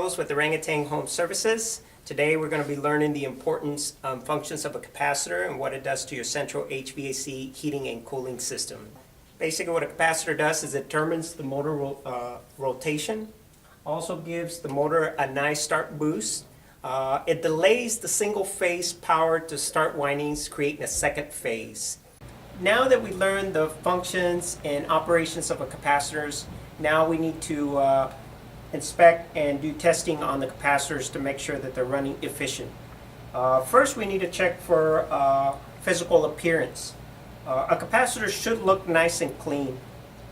Carlos with Orangutan Home Services. Today we're going to be learning the importance functions of a capacitor and what it does to your central HVAC heating and cooling system. Basically what a capacitor does is it determines the motor rotation, also gives the motor a nice start boost. It delays the single phase power to start windings, creating a second phase. Now that we learned the functions and operations of a capacitors, now we need to inspect and do testing on the capacitors to make sure that they're running efficient. First, we need to check for physical appearance. A capacitor should look nice and clean,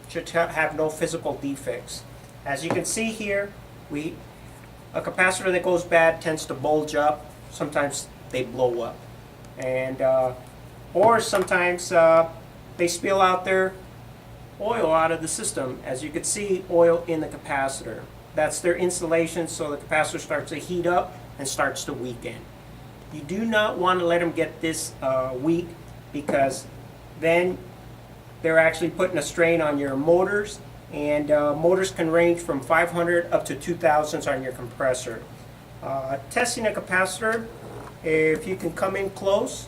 should have no physical defects. As you can see here, a capacitor that goes bad tends to bulge up. Sometimes they blow up, and or sometimes they spill out their oil out of the system. As you can see, oil in the capacitor. That's their insulation, so the capacitor starts to heat up and starts to weaken. You do not want to let them get this weak, because then they're actually putting a strain on your motors, and motors can range from 500 up to 2000s on your compressor. Testing a capacitor, if you can come in close.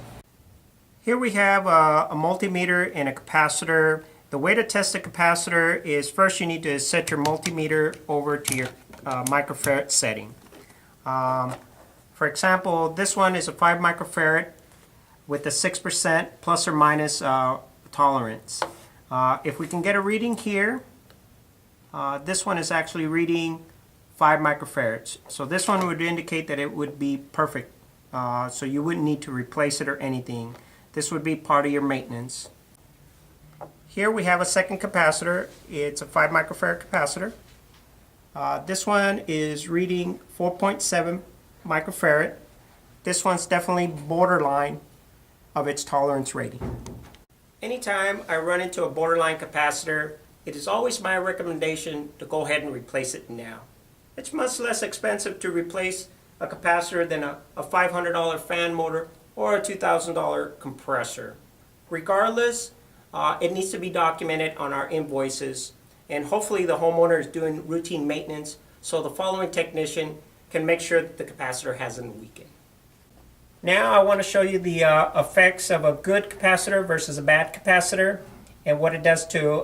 Here we have a multimeter and a capacitor. The way to test a capacitor is first you need to set your multimeter over to your microfarad setting. For example, this one is a 5 microfarad with a 6% plus or minus tolerance. If we can get a reading here, this one is actually reading 5 microfarads. So this one would indicate that it would be perfect. So you wouldn't need to replace it or anything. This would be part of your maintenance. Here we have a second capacitor. It's a 5 microfarad capacitor. This one is reading 4.7 microfarad. This one's definitely borderline of its tolerance rating. Anytime I run into a borderline capacitor, it is always my recommendation to go ahead and replace it now. It's much less expensive to replace a capacitor than a $500 fan motor or a $2,000 compressor. Regardless, it needs to be documented on our invoices, and hopefully the homeowner is doing routine maintenance so the following technician can make sure that the capacitor hasn't weakened. Now I want to show you the effects of a good capacitor versus a bad capacitor and what it does to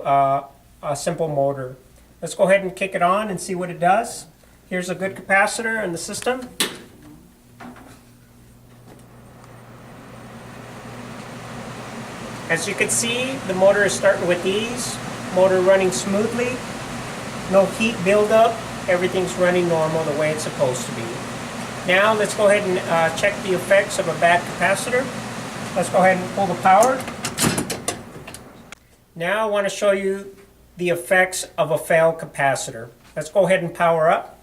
a simple motor. Let's go ahead and kick it on and see what it does. Here's a good capacitor in the system. As you can see, the motor is starting with ease, motor running smoothly, no heat buildup, everything's running normal the way it's supposed to be. Now let's go ahead and check the effects of a bad capacitor. Let's go ahead and pull the power. Now I want to show you the effects of a failed capacitor. Let's go ahead and power up.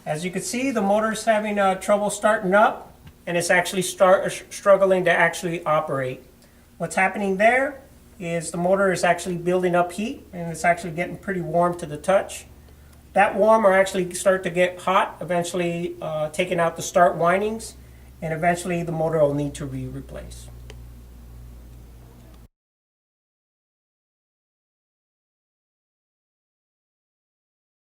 As you can see, the motor is having trouble starting up, and it's actually struggling to actually operate. What's happening there is the motor is actually building up heat, and it's actually getting pretty warm to the touch. That warm will actually start to get hot, eventually taking out the start windings, and eventually the motor will need to be replaced.